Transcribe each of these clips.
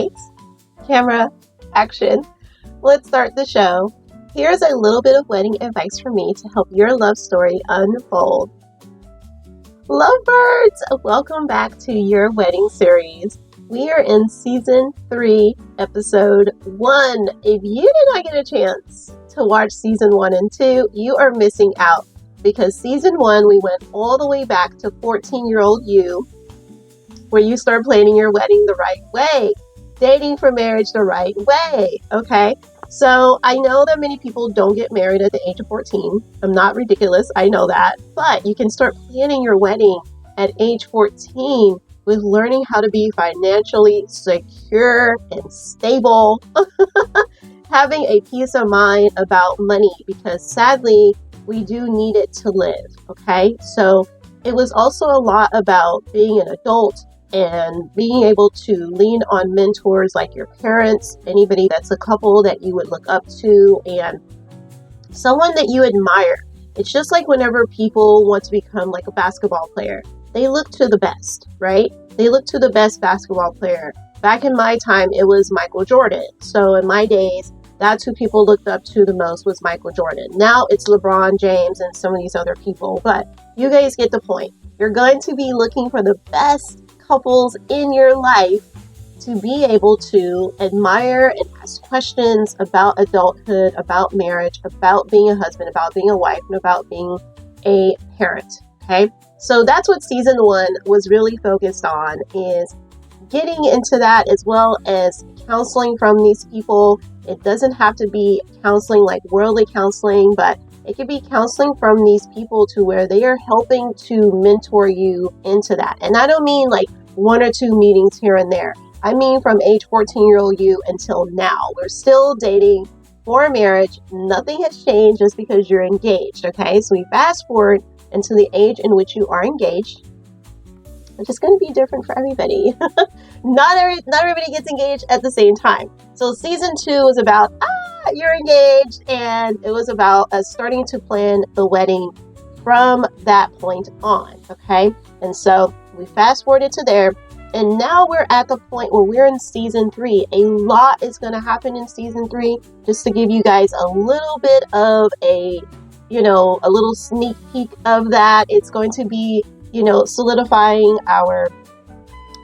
Lights, camera, action. Let's start the show. Here's a little bit of wedding advice from me to help your love story unfold. Lovebirds, welcome back to your wedding series. We are in season 3, episode 1. If you did not get a chance to watch season 1 and 2, you are missing out because season 1, we went all the way back to 14-year-old you, where you start planning your wedding the right way, dating for marriage the right way, okay? So I know that many people don't get married at the age of 14. I'm not ridiculous, I know that. But you can start planning your wedding at age 14 with learning how to be financially secure and stable, having a peace of mind about money, because sadly, we do need it to live, okay? So it was also a lot about being an adult and being able to lean on mentors like your parents, anybody that's a couple that you would look up to, and someone that you admire. It's just like whenever people want to become like a basketball player, they look to the best, right? They look to the best basketball player. Back in my time, it was Michael Jordan. So in my days, that's who people looked up to the most, was Michael Jordan. Now it's LeBron James and some of these other people, but you guys get the point. You're going to be looking for the best couples in your life to be able to admire and ask questions about adulthood, about marriage, about being a husband, about being a wife, and about being a parent, okay? So that's what season 1 was really focused on, is getting into that, as well as counseling from these people. It doesn't have to be counseling like worldly counseling, but it could be counseling from these people to where they are helping to mentor you into that. And I don't mean like 1 or 2 meetings here and there. I mean from age 14-year-old you until now. We're still dating for marriage. Nothing has changed just because you're engaged, okay? So we fast forward into the age in which you are engaged, which is going to be different for everybody. Not everybody gets engaged at the same time. So season 2 was about, you're engaged, and it was about us starting to plan the wedding from that point on, okay? And so we fast forwarded to there, and now we're at the point where we're in season 3. A lot is going to happen in season 3. Just to give you guys a little bit of a little sneak peek of that. It's going to be, solidifying our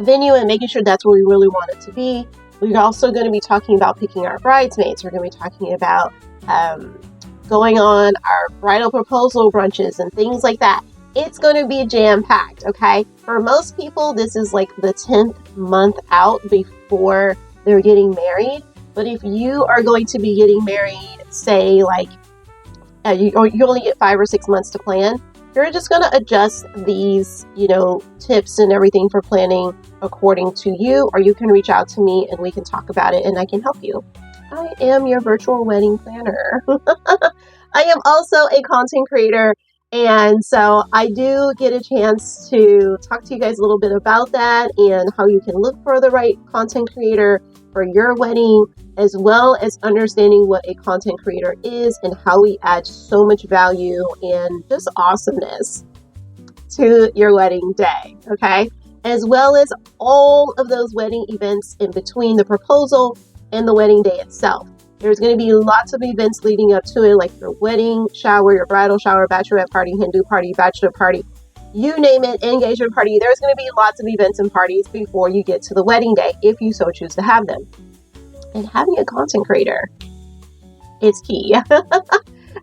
venue and making sure that's where we really want it to be. We're also going to be talking about picking our bridesmaids. We're going to be talking about going on our bridal proposal brunches and things like that. It's going to be jam-packed, okay? For most people, this is like the 10th month out before they're getting married. But if you are going to be getting married, say like you only get 5 or 6 months to plan, you're just going to adjust these, tips and everything for planning according to you, or you can reach out to me and we can talk about it and I can help you. I am your virtual wedding planner. I am also a content creator, and so I do get a chance to talk to you guys a little bit about that and how you can look for the right content creator for your wedding, as well as understanding what a content creator is and how we add so much value and just awesomeness to your wedding day, okay? As well as all of those wedding events in between the proposal and the wedding day itself. There's going to be lots of events leading up to it, like your wedding shower, your bridal shower, bachelorette party, Hindu party, bachelor party, you name it, engagement party. There's going to be lots of events and parties before you get to the wedding day, if you so choose to have them. And having a content creator is key.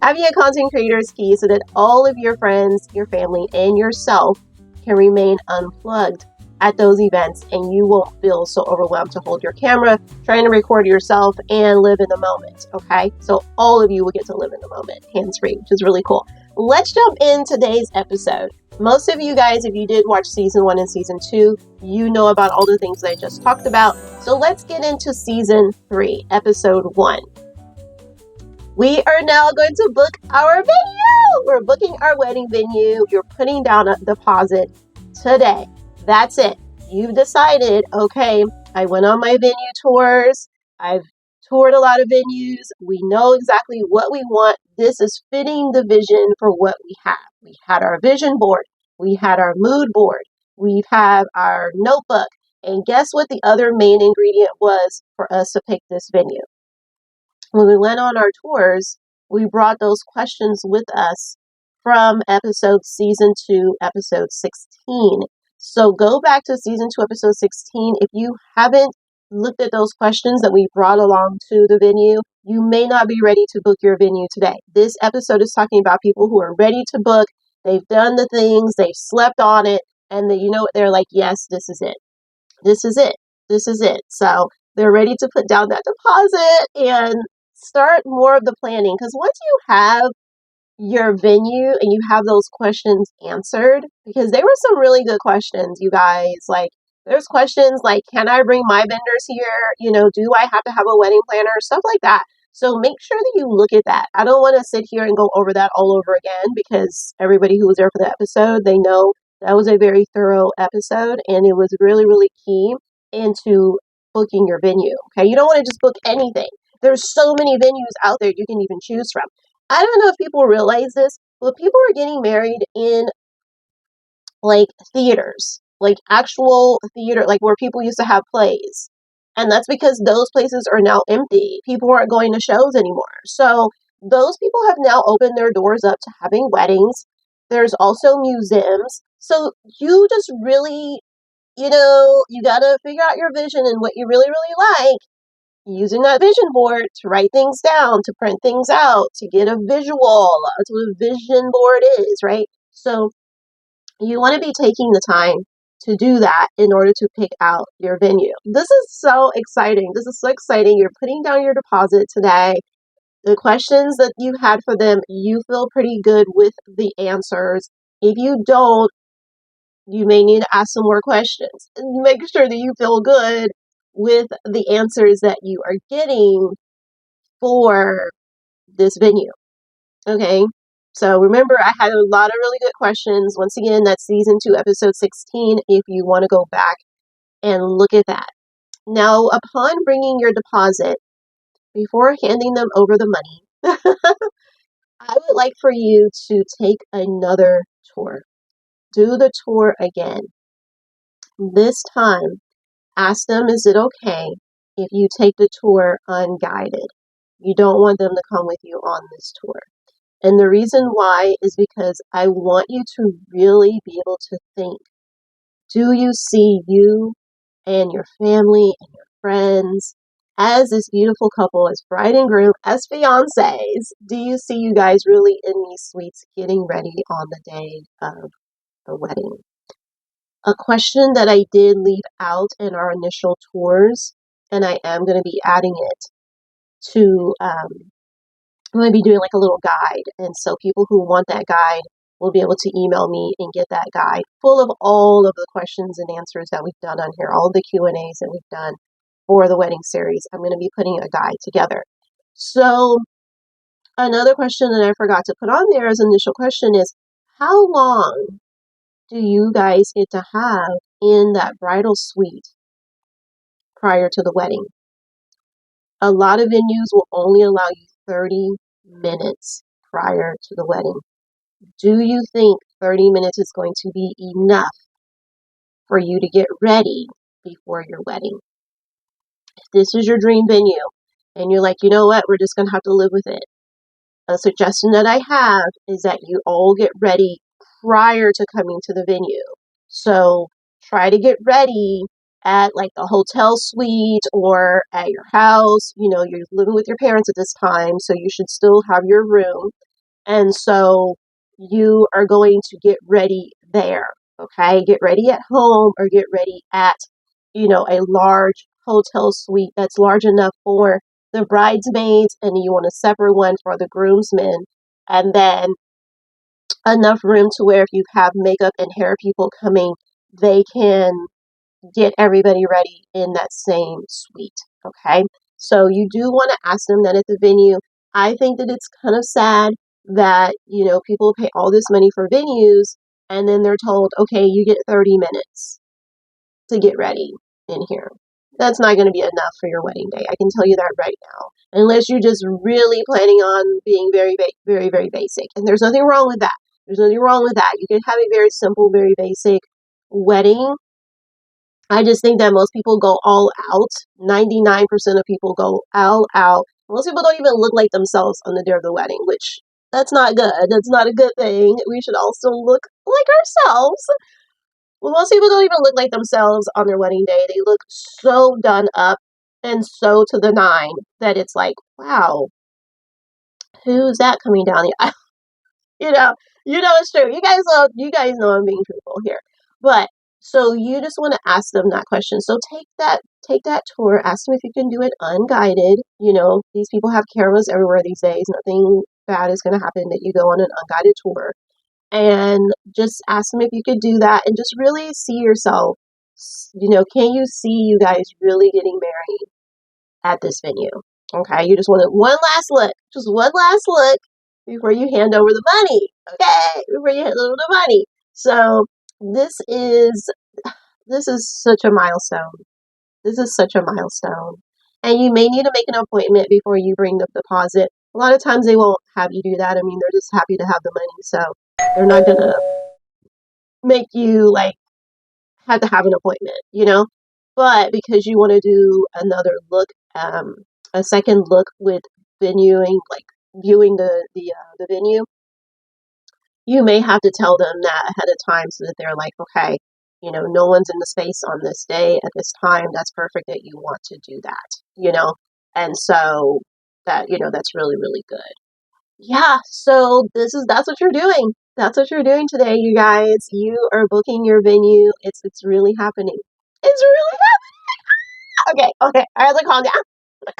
Having a content creator is key so that all of your friends, your family, and yourself can remain unplugged at those events, and you won't feel so overwhelmed to hold your camera, trying to record yourself and live in the moment, okay? So all of you will get to live in the moment, hands-free, which is really cool. Let's jump in today's episode. Most of you guys, if you did watch season 1 and season 2, you know about all the things that I just talked about. So let's get into season 3, episode 1. We are now going to book our venue. We're booking our wedding venue. You're putting down a deposit today. That's it. You've decided, okay, I went on my venue tours. I've toured a lot of venues. We know exactly what we want. This is fitting the vision for what we have. We had our vision board. We had our mood board. We have our notebook. And guess what the other main ingredient was for us to pick this venue? When we went on our tours, we brought those questions with us from season 2, episode 16. So go back to season 2, episode 16. If you haven't looked at those questions that we brought along to the venue, you may not be ready to book your venue today. This episode is talking about people who are ready to book. They've done the things, they've slept on it, and they're like, yes, this is it. This is it. This is it. So they're ready to put down that deposit and start more of the planning. Because once you have your venue and you have those questions answered, because there were some really good questions, you guys. Like, there's questions like, can I bring my vendors here? Do I have to have a wedding planner? Stuff like that. So make sure that you look at that. I don't want to sit here and go over that all over again, because everybody who was there for the episode, they know that was a very thorough episode, and it was really, really key into booking your venue. Okay, you don't want to just book anything. There's so many venues out there you can even choose from. I don't know if people realize this, but people are getting married in like theaters, like actual theater, like where people used to have plays. And that's because those places are now empty. People aren't going to shows anymore. So those people have now opened their doors up to having weddings. There's also museums. So you just really, you got to figure out your vision and what you really, really like, using that vision board to write things down, to print things out, to get a visual. That's what a vision board is, right? So you want to be taking the time to do that in order to pick out your venue. This is so exciting. This is so exciting. You're putting down your deposit today. The questions that you had for them, you feel pretty good with the answers. If you don't, you may need to ask some more questions. Make sure that you feel good with the answers that you are getting for this venue. Okay. So remember, I had a lot of really good questions. Once again, that's season 2, episode 16, if you want to go back and look at that. Now, upon bringing your deposit, before handing them over the money, I would like for you to take another tour. Do the tour again. This time, ask them, is it okay if you take the tour unguided? You don't want them to come with you on this tour. And the reason why is because I want you to really be able to think, do you see you and your family and your friends as this beautiful couple, as bride and groom, as fiancés? Do you see you guys really in these suites getting ready on the day of the wedding? A question that I did leave out in our initial tours, and I am going to be adding it to I'm going to be doing like a little guide. And so people who want that guide will be able to email me and get that guide full of all of the questions and answers that we've done on here, all the Q&As that we've done for the wedding series. I'm going to be putting a guide together. So another question that I forgot to put on there as an initial question is, how long do you guys get to have in that bridal suite prior to the wedding? A lot of venues will only allow you 30 minutes prior to the wedding. Do you think 30 minutes is going to be enough for you to get ready before your wedding? If this is your dream venue and you're like, you know what, we're just going to have to live with it, a suggestion that I have is that you all get ready prior to coming to the venue. So try to get ready at like the hotel suite or at your house. You're living with your parents at this time, so you should still have your room. And so you are going to get ready there. Okay, get ready at home or get ready at, a large hotel suite that's large enough for the bridesmaids, and you want a separate one for the groomsmen, and then enough room to where if you have makeup and hair people coming, they can get everybody ready in that same suite. Okay, so you do want to ask them that at the venue. I think that it's kind of sad that people pay all this money for venues and then they're told, okay, you get 30 minutes to get ready in here. That's not going to be enough for your wedding day. I can tell you that right now. Unless you're just really planning on being very, very, very basic. And there's nothing wrong with that. There's nothing wrong with that. You can have a very simple, very basic wedding. I just think that most people go all out. 99% of people go all out. Most people don't even look like themselves on the day of the wedding, which that's not good. That's not a good thing. We should also look like ourselves. Well, most people don't even look like themselves on their wedding day. They look so done up and so to the nine that it's like, wow, who's that coming down the aisle? you know, it's true. You guys know I'm being truthful here. But so you just want to ask them that question. So take that tour. Ask them if you can do it unguided. These people have cameras everywhere these days. Nothing bad is going to happen that you go on an unguided tour. And just ask them if you could do that and just really see yourself. Can you see you guys really getting married at this venue? Okay, you just want one last look, before you hand over the money. Okay, before you hand over the money. So this is such a milestone. This is such a milestone. And you may need to make an appointment before you bring the deposit. A lot of times they won't have you do that. I mean, they're just happy to have the money. So they're not going to make you have to have an appointment. But because you want to do another look, a second look with viewing the venue, you may have to tell them that ahead of time so that they're like, okay, no one's in the space on this day at this time. That's perfect that you want to do that, and so that's really, really good. Yeah, so that's what you're doing. That's what you're doing today, you guys. You are booking your venue. It's really happening. It's really happening. Okay. I have to calm down.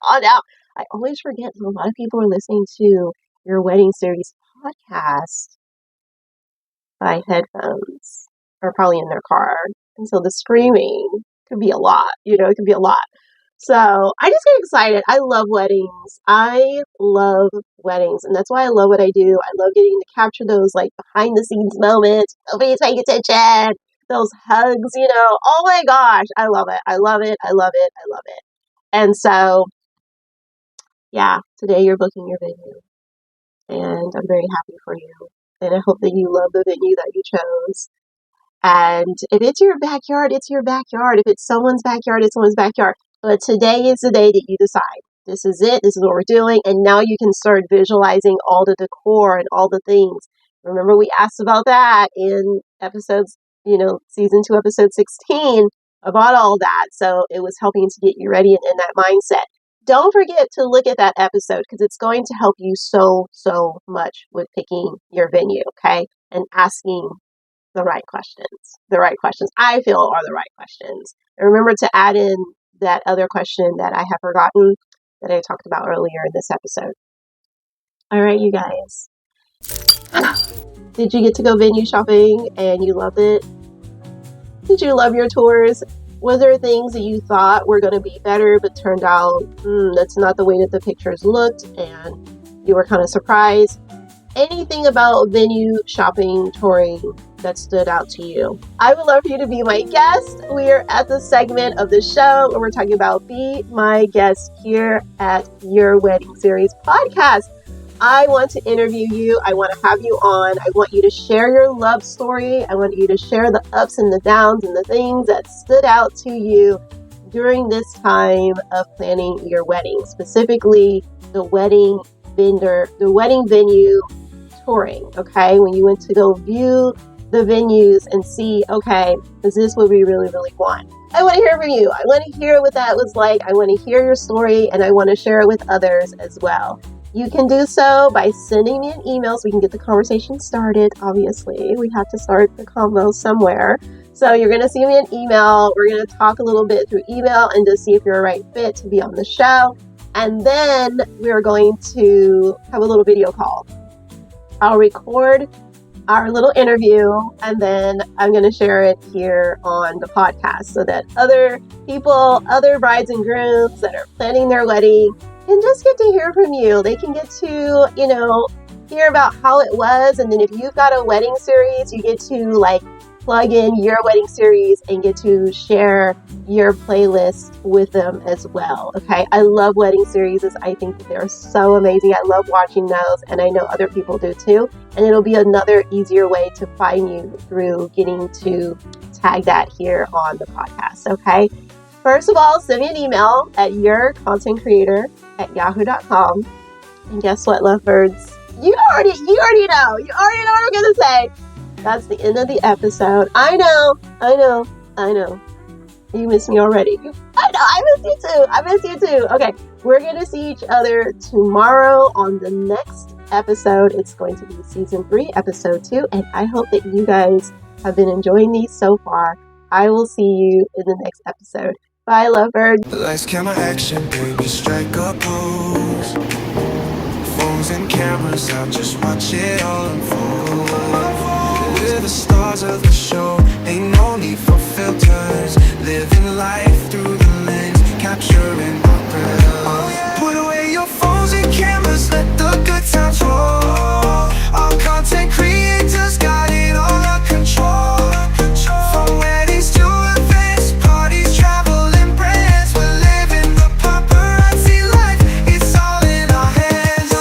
Calm down. I always forget that a lot of people are listening to your wedding series podcast by headphones or probably in their car. And so the screaming could be a lot. It could be a lot. So I just get excited. I love weddings. I love weddings. And that's why I love what I do. I love getting to capture those behind the scenes moments. Nobody's paying attention. Those hugs, Oh my gosh. I love it. I love it. I love it. I love it. And so, yeah, today you're booking your venue. And I'm very happy for you. And I hope that you love the venue that you chose. And if it's your backyard, it's your backyard. If it's someone's backyard, it's someone's backyard. But today is the day that you decide. This is it. This is what we're doing. And now you can start visualizing all the decor and all the things. Remember, we asked about that in episodes, season 2, episode 16, about all that. So it was helping to get you ready and in that mindset. Don't forget to look at that episode because it's going to help you so, so much with picking your venue, okay? And asking the right questions I feel are the right questions. And remember to add in that other question that I have forgotten that I talked about earlier in this episode. All right, you guys. Did you get to go venue shopping and you loved it? Did you love your tours? Was there things that you thought were going to be better but turned out that's not the way that the pictures looked and you were kind of surprised? Anything about venue shopping, touring that stood out to you? I would love for you to be my guest. We are at the segment of the show where we're talking about Be My Guest here at Your Wedding Series podcast. I want to interview you. I want to have you on. I want you to share your love story. I want you to share the ups and the downs and the things that stood out to you during this time of planning your wedding, specifically the wedding venue touring, okay? When you went to go view the venues and see, okay, is this what we really, really want? I want to hear from you. I want to hear what that was like. I want to hear your story and I want to share it with others as well. You can do so by sending me an email so we can get the conversation started. Obviously, we have to start the convo somewhere. So you're going to send me an email. We're going to talk a little bit through email and just see if you're a right fit to be on the show. And then we're going to have a little video call. I'll record our little interview and then I'm going to share it here on the podcast so that other people, other brides and grooms that are planning their wedding can just get to hear from you. They can get to, hear about how it was. And then if you've got a wedding series, you get to plug in your wedding series and get to share your playlist with them as well. Okay. I love wedding series. I think that they're so amazing. I love watching those and I know other people do too. And it'll be another easier way to find you through getting to tag that here on the podcast, okay? First of all, send me an email at yourcontentcreator@yahoo.com. And guess what, lovebirds? You already know. You already know what I'm going to say. That's the end of the episode. I know. You miss me already. I miss you too. Okay, we're going to see each other tomorrow on the next episode. It's going to be season 3, episode 2. And I hope that you guys have been enjoying these so far. I will see you in the next episode. Bye, lovebirds. Lights, camera, action, baby, strike a pose. Phones and cameras out, just watch it all unfold. We're the stars of the show, ain't no need for filters. Living life through the lens, capturing our thrills. Put away your phones and cameras, let the good times roll. Our content creators got it all under control. From weddings to events, parties, travel and brands, we're living the paparazzi life. It's all in our hands.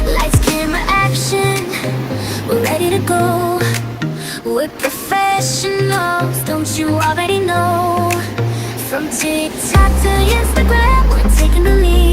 Lights, camera, action, we're ready to go. We're professionals, don't you already know? From TikTok to Instagram, we're taking the lead.